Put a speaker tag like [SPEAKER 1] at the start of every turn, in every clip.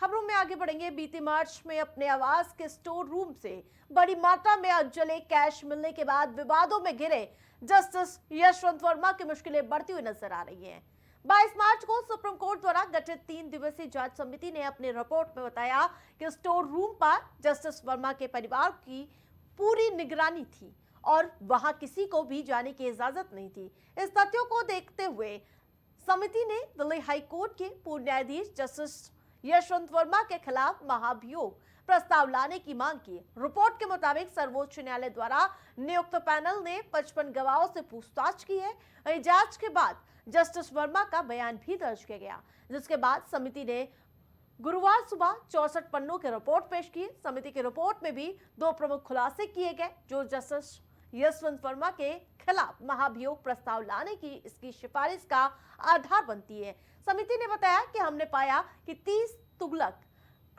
[SPEAKER 1] खबरों में आगे बढ़ेंगे। बीती मार्च में अपने आवास के स्टोर रूम से बड़ी मात्रा में अनजले कैश मिलने के बाद विवादों में घिरे जस्टिस यशवंत वर्मा की मुश्किलें बढ़ती हुई नजर आ रही हैं। 22 मार्च को सुप्रीम कोर्ट द्वारा गठित 3 दिवसीय जांच समिति ने अपनी रिपोर्ट में बताया कि स्टोर रूम पर जस्टिस वर्मा के परिवार की पूरी निगरानी थी और वहां किसी को भी जाने की इजाजत नहीं थी। इस तथ्यों को देखते हुए समिति ने दिल्ली हाई कोर्ट के पूर्व न्यायाधीश जस्टिस यशवंत वर्मा के खिलाफ महाभियोग प्रस्ताव लाने की मांग की। रिपोर्ट के मुताबिक सर्वोच्च न्यायालय द्वारा नियुक्त पैनल ने 55 गवाहों से पूछताछ की है। जांच के बाद जस्टिस वर्मा का बयान भी दर्ज किया गया, जिसके बाद समिति ने गुरुवार सुबह 64 पन्नों की रिपोर्ट पेश की। समिति की रिपोर्ट में भी 2 प्रमुख खुलासे किए गए जो जस्टिस यशवंत वर्मा के खिलाफ महाभियोग प्रस्ताव लाने की इसकी सिफारिश का आधार बनती है। समिति ने बताया कि हमने पाया कि 30 तुगलक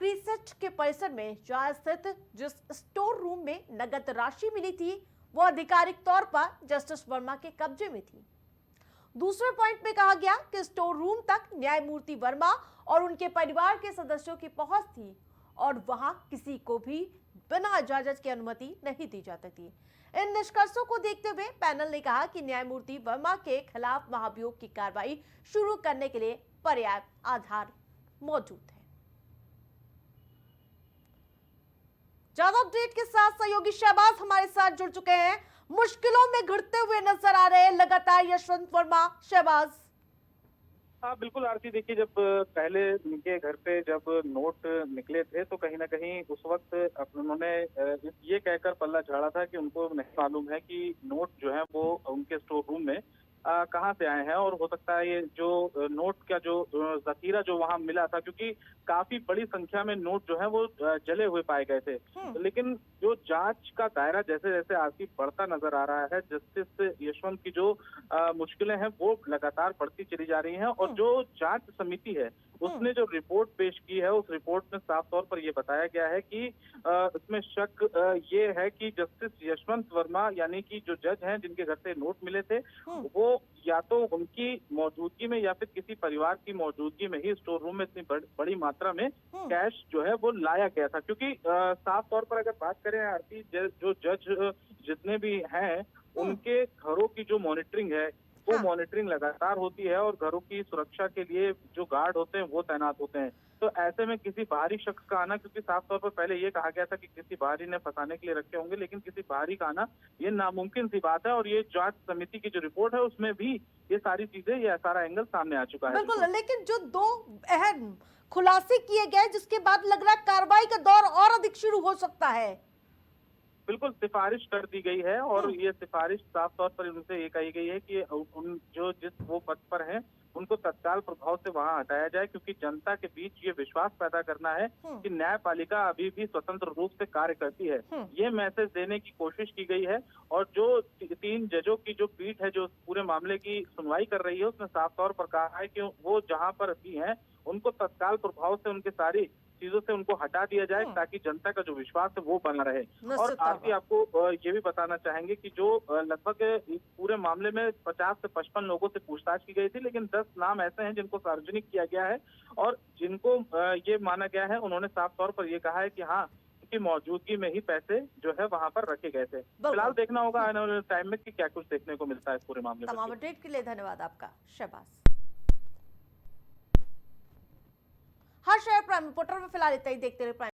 [SPEAKER 1] क्रिसेट के परिसर में जहां स्थित जिस स्टोर रूम में नगद राशि मिली थी वो आधिकारिक तौर पर जस्टिस वर्मा के कब्जे में थी। दूसरे पॉइंट में कहा गया कि स्टोर रूम तक न्यायमूर्ति वर्मा और उनके परिवार के सदस्यों की पहुंच थी और वहां किसी को भी बिना इजाजत की अनुमति नहीं दी जाती थी। इन निष्कर्षों को देखते हुए पैनल ने कहा कि न्यायमूर्ति वर्मा के खिलाफ महाभियोग की कार्रवाई शुरू करने के लिए पर्याप्त आधार मौजूद है। ज्यादा अपडेट के साथ सहयोगी शहबाज हमारे साथ जुड़ चुके हैं। मुश्किलों में घिरते हुए नजर आ रहे हैं लगातार यशवंत वर्मा। शहबाज।
[SPEAKER 2] हाँ बिल्कुल आरती, देखिए जब पहले इनके घर पे जब नोट निकले थे तो कहीं ना कहीं उस वक्त उन्होंने ये कहकर पल्ला झाड़ा था कि उनको नहीं मालूम है कि नोट जो है वो उनके स्टोर रूम में कहाँ से आए हैं, और हो सकता है ये जो नोट का जो जखीरा जो वहाँ मिला था, क्योंकि काफी बड़ी संख्या में नोट जो है वो जले हुए पाए गए थे। लेकिन जो जांच का दायरा जैसे जैसे आगे बढ़ता नजर आ रहा है, जस्टिस यशवंत की जो मुश्किलें हैं वो लगातार बढ़ती चली जा रही हैं, और जो जांच समिति है उसने जो रिपोर्ट पेश की है उस रिपोर्ट में साफ तौर पर ये बताया गया है कि इसमें शक ये है कि जस्टिस यशवंत वर्मा यानी कि जो जज हैं जिनके घर से नोट मिले थे वो या तो उनकी मौजूदगी में या फिर किसी परिवार की मौजूदगी में ही स्टोर रूम में इतनी बड़ी मात्रा में कैश जो है वो लाया गया था। क्योंकि साफ तौर पर अगर बात करें आरती, जो जज जितने भी हैं उनके घरों की जो मॉनिटरिंग है वो मॉनिटरिंग लगातार होती है, और घरों की सुरक्षा के लिए जो गार्ड होते हैं वो तैनात होते हैं। तो ऐसे में किसी बाहरी शख्स का आना, क्योंकि साफ तौर पर पहले ये कहा गया था कि किसी बाहरी ने फंसाने के लिए रखे होंगे, लेकिन किसी बाहरी का आना ये नामुमकिन सी बात है, और ये जांच समिति की जो रिपोर्ट है उसमें भी ये सारी चीजें, ये सारा एंगल सामने आ चुका है।
[SPEAKER 1] बिल्कुल, लेकिन जो 2 अहम खुलासे किए गए जिसके बाद लग रहा है कार्रवाई का दौर और अधिक शुरू हो सकता है।
[SPEAKER 2] बिल्कुल सिफारिश कर दी गई है, और ये सिफारिश साफ तौर पर उनसे ये कही गई है कि उन जो जिस वो पद पर हैं उनको तत्काल प्रभाव से वहां हटाया जाए, क्योंकि जनता के बीच ये विश्वास पैदा करना है कि न्यायपालिका अभी भी स्वतंत्र रूप से कार्य करती है। ये मैसेज देने की कोशिश की गई है, और जो 3 जजों की जो पीठ है जो पूरे मामले की सुनवाई कर रही है उसने साफ तौर पर कहा है कि वो जहां पर भी हैं उनको तत्काल प्रभाव से उनके सारी चीजों से उनको हटा दिया जाए, ताकि जनता का जो विश्वास है वो बना रहे। और आरती आपको ये भी बताना चाहेंगे कि जो लगभग इस पूरे मामले में 50 से 55 लोगों से पूछताछ की गई थी, लेकिन 10 नाम ऐसे हैं जिनको सार्वजनिक किया गया है और जिनको ये माना गया है, उन्होंने साफ तौर पर ये कहा है कि हाँ उनकी मौजूदगी में ही पैसे जो है वहां पर रखे गए थे। फिलहाल देखना होगा आने वाले टाइम में कि क्या कुछ देखने को मिलता है इस पूरे मामले में।
[SPEAKER 1] तमाम अपडेट के लिए धन्यवाद आपका शहबाज। हर शहर प्राइम रिपोर्टर में फिलहाल इतना ही। देखते रहे प्राइम।